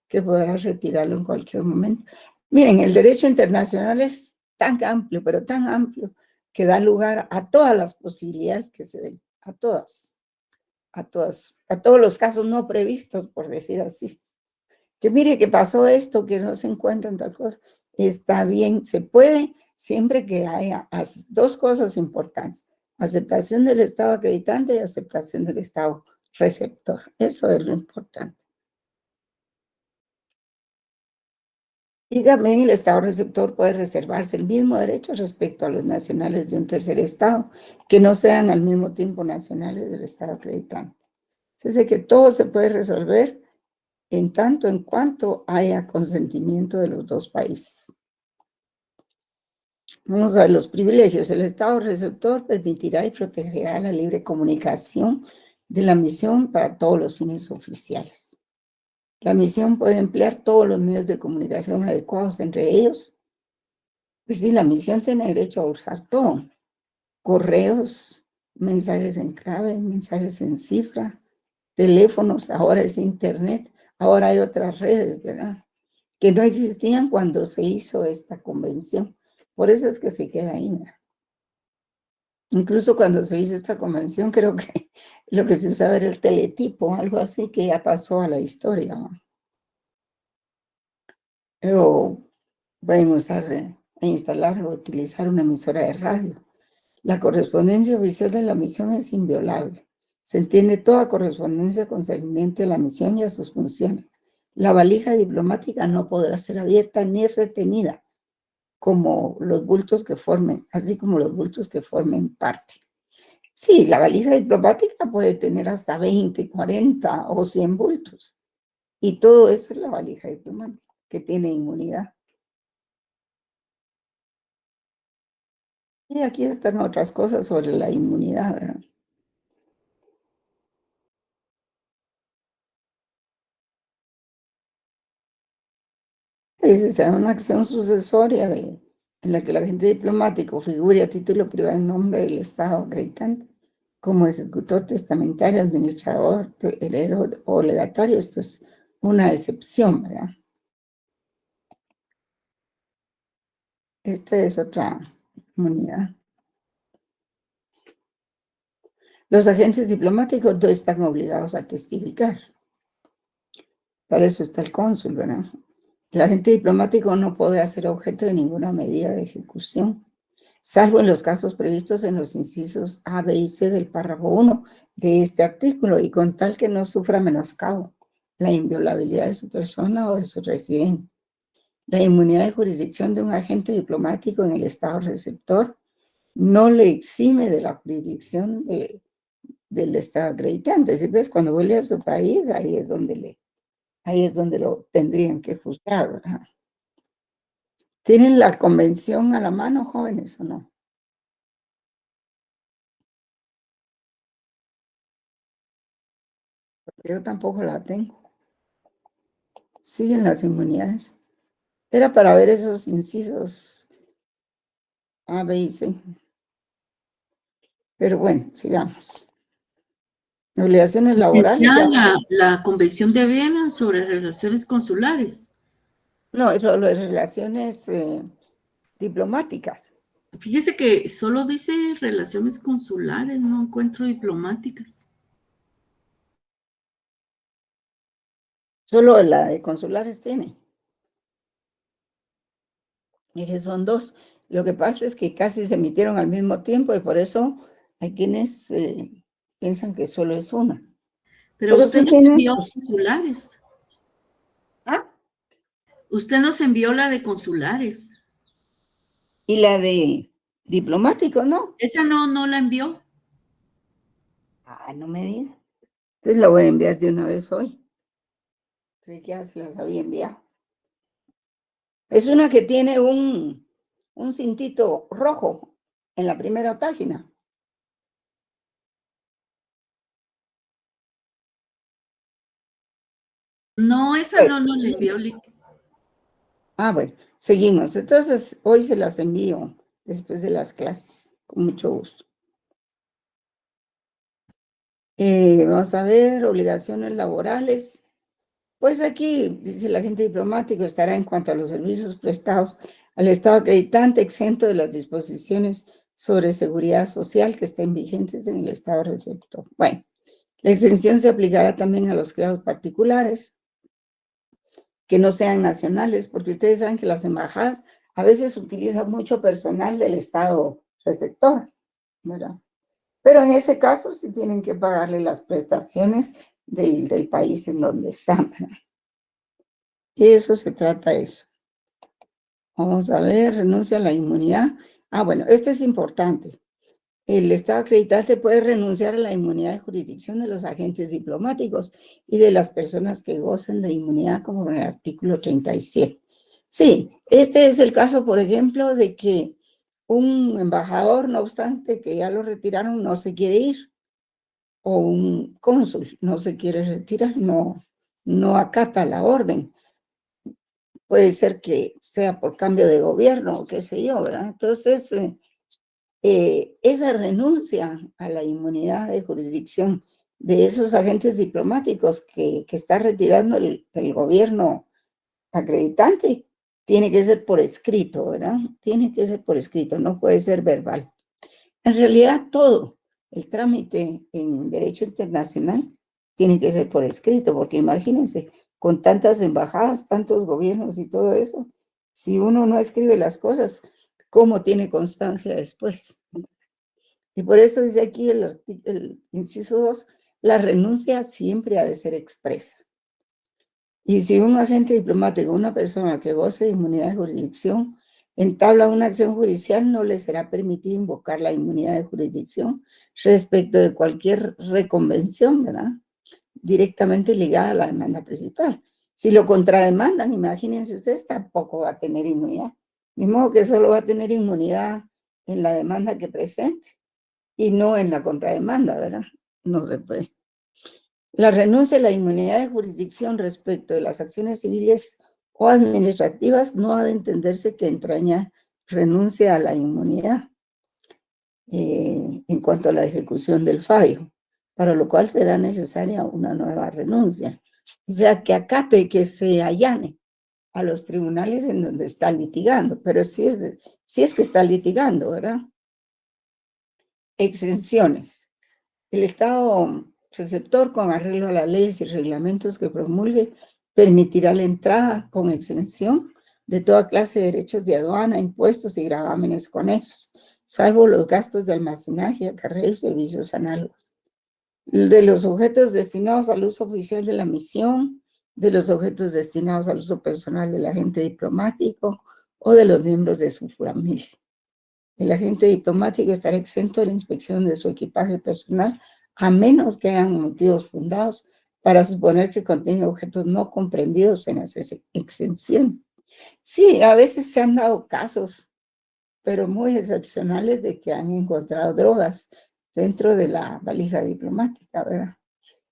que podrá retirarlo en cualquier momento. Miren, el derecho internacional es tan amplio, pero tan amplio, que da lugar a todas las posibilidades que se den, a todos los casos no previstos, por decir así. Que mire que pasó esto, que no se encuentran tal cosa, está bien, se puede, siempre que haya dos cosas importantes: aceptación del Estado acreditante y aceptación del Estado receptor. Eso es lo importante. Y también el Estado receptor puede reservarse el mismo derecho respecto a los nacionales de un tercer Estado, que no sean al mismo tiempo nacionales del Estado acreditante. Entonces, que todo se puede resolver en tanto en cuanto haya consentimiento de los dos países. Vamos a ver los privilegios. El Estado receptor permitirá y protegerá la libre comunicación de la misión para todos los fines oficiales. La misión puede emplear todos los medios de comunicación adecuados, entre ellos, pues sí, la misión tiene derecho a usar todo: correos, mensajes en clave, mensajes en cifra, teléfonos, ahora es internet, ahora hay otras redes, ¿verdad?, que no existían cuando se hizo esta convención. Por eso es que se queda ahí, ¿verdad? Incluso cuando se hizo esta convención, creo que lo que se usaba era el teletipo, algo así, que ya pasó a la historia, ¿no? O pueden usar e instalar o utilizar una emisora de radio. La correspondencia oficial de la misión es inviolable. Se entiende toda correspondencia concerniente a la misión y a sus funciones. La valija diplomática no podrá ser abierta ni retenida, como los bultos que formen, así como los bultos que formen parte. Sí, la valija diplomática puede tener hasta 20, 40 o 100 bultos. Y todo eso es la valija diplomática, que tiene inmunidad. Y aquí están otras cosas sobre la inmunidad, ¿verdad? y si se da una acción sucesoria en la que el agente diplomático figure a título privado en nombre del Estado acreditante como ejecutor testamentario, administrador, heredero o legatario, esto es una excepción, ¿verdad? Esta es otra inmunidad. Los agentes diplomáticos no están obligados a testificar. Para eso está el cónsul, ¿verdad? El agente diplomático no podrá ser objeto de ninguna medida de ejecución, salvo en los casos previstos en los incisos A, B y C del párrafo 1 de este artículo, y con tal que no sufra menoscabo la inviolabilidad de su persona o de su residencia. La inmunidad de jurisdicción de un agente diplomático en el Estado receptor no le exime de la jurisdicción del Estado acreditante. ¿Sí ves? Cuando vuelve a su país, ahí es donde lo tendrían que juzgar, ¿verdad? ¿Tienen la convención a la mano, jóvenes, o no? Yo tampoco la tengo. Siguen las inmunidades. Era para ver esos incisos A, B y C. Pero bueno, sigamos. Obligaciones laborales. Está Ya. la Convención de Viena sobre relaciones consulares. No, eso lo de relaciones diplomáticas. Fíjese que solo dice relaciones consulares, no encuentro diplomáticas. Solo la de consulares tiene. Y que son dos. Lo que pasa es que casi se emitieron al mismo tiempo y por eso hay quienes piensan que solo es una. Pero Pero usted sí nos tienen envió sus... consulares. Ah, Usted nos envió la de consulares. y la de diplomático, ¿no? Esa no la envió. Ah, no me diga. Entonces la voy a enviar de una vez hoy. Creí que ya se las había enviado. Es una que tiene un cintito rojo en la primera página. No, esa no la envió. Ah, bueno, seguimos. Entonces, hoy se las envío después de las clases, con mucho gusto. Vamos a ver, obligaciones laborales. Pues aquí dice el agente diplomático estará en cuanto a los servicios prestados al Estado acreditante exento de las disposiciones sobre seguridad social que estén vigentes en el Estado receptor. Bueno, la exención se aplicará también a los creados particulares que no sean nacionales, porque ustedes saben que las embajadas a veces utilizan mucho personal del Estado receptor, ¿verdad? Pero en ese caso sí tienen que pagarle las prestaciones del país en donde están, ¿verdad? Y eso se trata de eso. Vamos a ver, renuncia a la inmunidad. Ah, bueno, este es importante. El Estado acreditante puede renunciar a la inmunidad de jurisdicción de los agentes diplomáticos y de las personas que gocen de inmunidad, como en el artículo 37. Sí, este es el caso, por ejemplo, de que un embajador, no obstante que ya lo retiraron, no se quiere ir, o un cónsul no se quiere retirar, no acata la orden. Puede ser que sea por cambio de gobierno o qué sé yo, ¿verdad? Entonces, esa renuncia a la inmunidad de jurisdicción de esos agentes diplomáticos que está retirando el gobierno acreditante, tiene que ser por escrito, ¿verdad? Tiene que ser por escrito, no puede ser verbal. En realidad, todo el trámite en derecho internacional tiene que ser por escrito, porque imagínense, con tantas embajadas, tantos gobiernos y todo eso, si uno no escribe las cosas, ¿cómo tiene constancia después? Y por eso dice aquí el inciso 2, la renuncia siempre ha de ser expresa. Y si un agente diplomático, una persona que goce de inmunidad de jurisdicción, entabla una acción judicial, no le será permitido invocar la inmunidad de jurisdicción respecto de cualquier reconvención, ¿verdad? Directamente ligada a la demanda principal. Si lo contrademandan, imagínense ustedes, tampoco va a tener inmunidad. Ni modo que solo va a tener inmunidad en la demanda que presente y no en la contrademanda, ¿verdad? No se puede. La renuncia a la inmunidad de jurisdicción respecto de las acciones civiles o administrativas, no ha de entenderse que entraña renuncia a la inmunidad en cuanto a la ejecución del fallo, para lo cual será necesaria una nueva renuncia. O sea, que acate, que se allane a los tribunales en donde está litigando, pero si es que está litigando, ¿verdad? Exenciones. El Estado receptor, con arreglo a las leyes y reglamentos que promulgue, permitirá la entrada con exención de toda clase de derechos de aduana, impuestos y gravámenes conexos, salvo los gastos de almacenaje, acarreo y servicios análogos. De los objetos destinados al uso oficial de la misión, de los objetos destinados al uso personal del agente diplomático o de los miembros de su familia. El agente diplomático estará exento de la inspección de su equipaje personal, a menos que hayan motivos fundados para suponer que contiene objetos no comprendidos en la exención. Sí, a veces se han dado casos, pero muy excepcionales, de que han encontrado drogas dentro de la valija diplomática, ¿verdad?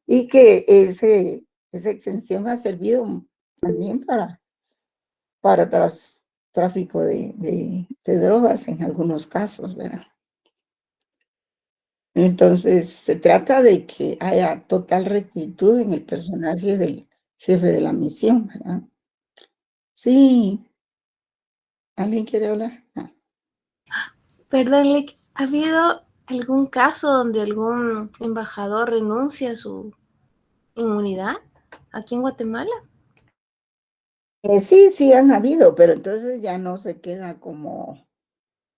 Y que esa exención ha servido también para tráfico de drogas en algunos casos, ¿verdad? Entonces, se trata de que haya total rectitud en el personaje del jefe de la misión, ¿verdad? Sí, ¿alguien quiere hablar? Ah. Perdón, Lick, ¿ha habido algún caso donde algún embajador renuncia a su inmunidad aquí en Guatemala? Sí, sí han habido, pero entonces ya no se queda como,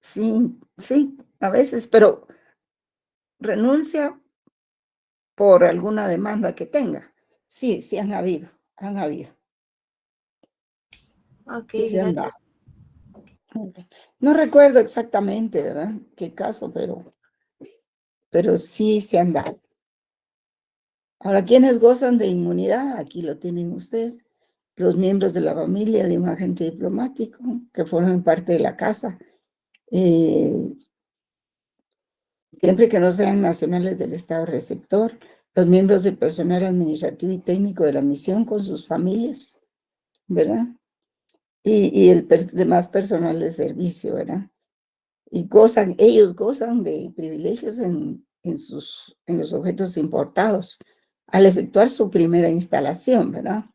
sí, sí, a veces, pero renuncia por alguna demanda que tenga. Sí, sí han habido, han habido. Ok, Sí se han dado. gracias. No recuerdo exactamente, ¿verdad? Qué caso, pero sí se han dado. Ahora, ¿quiénes gozan de inmunidad? Aquí lo tienen ustedes. Los miembros de la familia de un agente diplomático que formen parte de la casa, siempre que no sean nacionales del Estado receptor, los miembros del personal administrativo y técnico de la misión con sus familias, ¿verdad? Y el demás personal de servicio, ¿verdad? Y ellos gozan de privilegios en los objetos importados al efectuar su primera instalación, ¿verdad?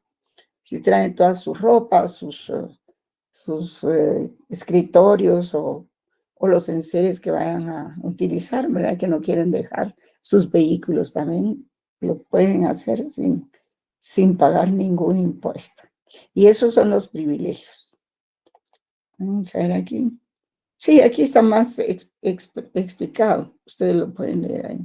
Si traen todas sus ropas, sus escritorios o los enseres que vayan a utilizar, ¿verdad? Que no quieren dejar sus vehículos, también lo pueden hacer sin pagar ningún impuesto. Y esos son los privilegios. Vamos a ver aquí. Sí, aquí está más explicado. Ustedes lo pueden leer ahí.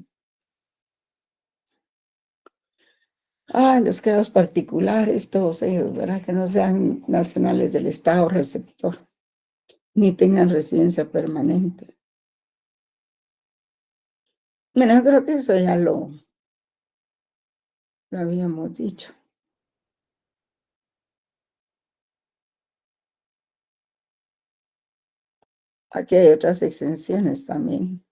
Los creados particulares, todos ellos, ¿verdad? Que no sean nacionales del Estado receptor, ni tengan residencia permanente. Bueno, yo creo que eso ya lo habíamos dicho. Aquí hay otras exenciones también.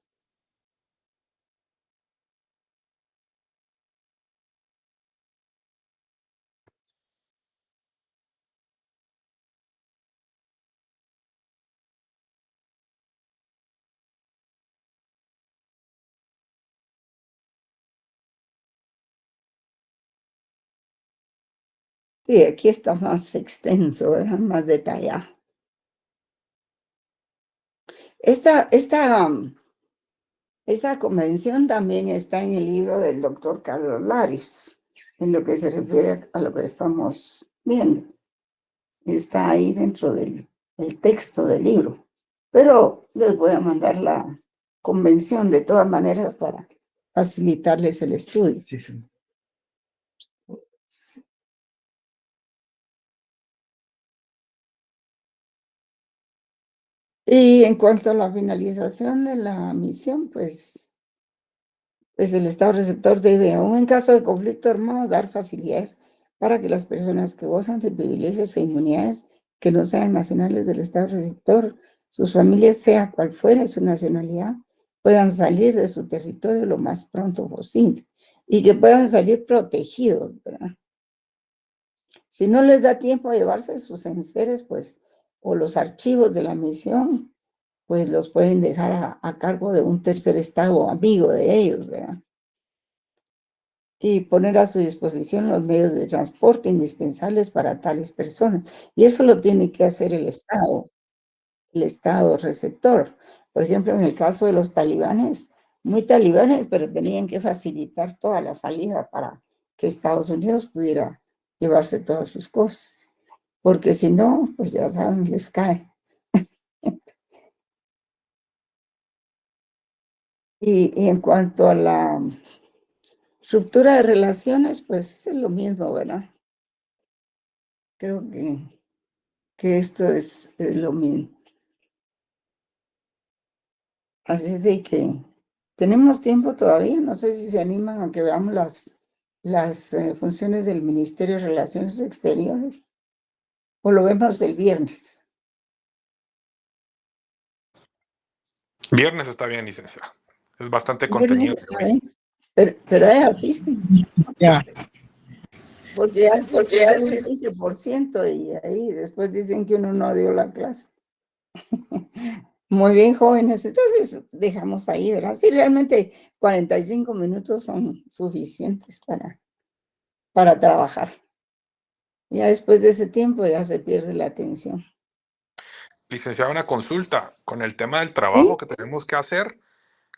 Sí, aquí está más extenso, ¿verdad? Más detallado. Esta convención también está en el libro del doctor Carlos Larios, en lo que se refiere a lo que estamos viendo. Está ahí dentro del texto del libro. Pero les voy a mandar la convención de todas maneras para facilitarles el estudio. Sí, sí. Y en cuanto a la finalización de la misión, pues el Estado receptor debe, aún en caso de conflicto armado, dar facilidades para que las personas que gozan de privilegios e inmunidades que no sean nacionales del Estado receptor, sus familias, sea cual fuera su nacionalidad, puedan salir de su territorio lo más pronto posible y que puedan salir protegidos, ¿verdad? Si no les da tiempo a llevarse sus enseres, pues, o los archivos de la misión, pues los pueden dejar a cargo de un tercer estado amigo de ellos, ¿verdad? Y poner a su disposición los medios de transporte indispensables para tales personas. Y eso lo tiene que hacer el Estado receptor. Por ejemplo, en el caso de los talibanes, muy talibanes, pero tenían que facilitar toda la salida para que Estados Unidos pudiera llevarse todas sus cosas, porque si no, pues ya saben, les cae. Y en cuanto a la ruptura de relaciones, pues es lo mismo, ¿verdad? Creo que esto es lo mismo. Así es de que tenemos tiempo todavía. No sé si se animan a que veamos las funciones del Ministerio de Relaciones Exteriores, o lo vemos el viernes. Viernes está bien, licenciada. Es bastante Viernes contenido. está bien, pero ahí asisten, Ya. porque ya asisten un 20% y ahí después dicen que uno no dio la clase. Muy bien, jóvenes. Entonces dejamos ahí, ¿verdad? Sí, realmente 45 minutos son suficientes para trabajar. Ya después de ese tiempo ya se pierde la atención. Licenciada, una consulta con el tema del trabajo ¿Sí? que tenemos que hacer.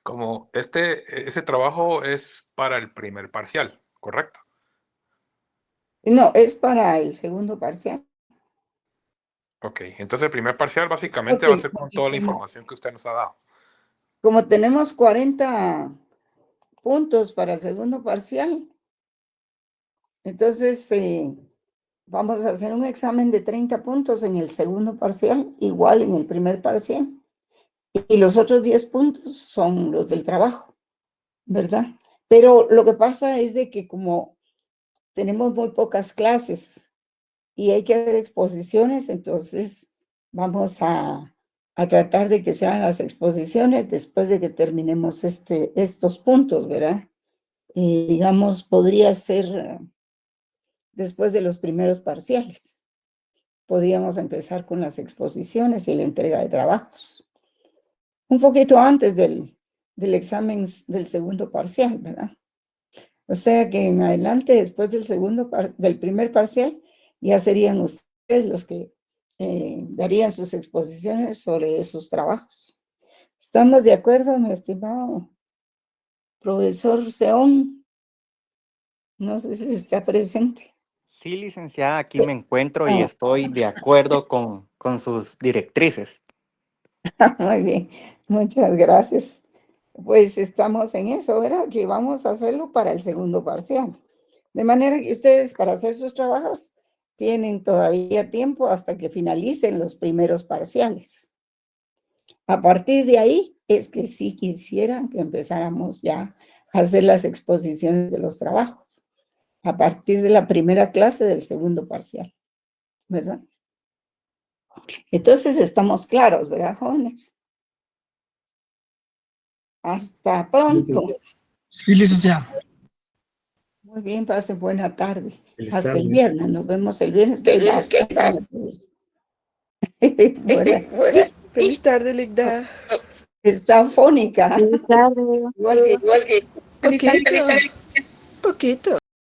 Como ese trabajo es para el primer parcial, ¿correcto? No, es para el segundo parcial. Ok, entonces el primer parcial básicamente va a Porque, ser con porque toda la como, información que usted nos ha dado. como tenemos 40 puntos para el segundo parcial, entonces vamos a hacer un examen de 30 puntos en el segundo parcial, igual en el primer parcial. Y los otros 10 puntos son los del trabajo, ¿verdad? Pero lo que pasa es de que como tenemos muy pocas clases y hay que hacer exposiciones, entonces vamos a tratar de que sean las exposiciones después de que terminemos estos puntos, ¿verdad? Digamos, podría ser después de los primeros parciales. Podríamos empezar con las exposiciones y la entrega de trabajos. Un poquito antes del examen del segundo parcial, ¿verdad? O sea que en adelante, después del primer parcial, ya serían ustedes los que darían sus exposiciones sobre esos trabajos. ¿Estamos de acuerdo, mi estimado profesor Seón? No sé si está presente. Sí, licenciada, aquí me encuentro y estoy de acuerdo con sus directrices. Muy bien, muchas gracias. Pues estamos en eso, ¿verdad? Que vamos a hacerlo para el segundo parcial. De manera que ustedes para hacer sus trabajos tienen todavía tiempo hasta que finalicen los primeros parciales. A partir de ahí es que sí quisieran que empezáramos ya a hacer las exposiciones de los trabajos, a partir de la primera clase del segundo parcial, ¿verdad? Entonces estamos claros, ¿verdad, jóvenes? Hasta pronto. Sí, licenciada. Muy bien, pasen buena tarde. Feliz Hasta el tarde. viernes. Nos vemos el viernes. ¿Qué pasa? Feliz tarde, Ligda. Está fónica. Feliz tarde. Igual que Poquito. Poquito.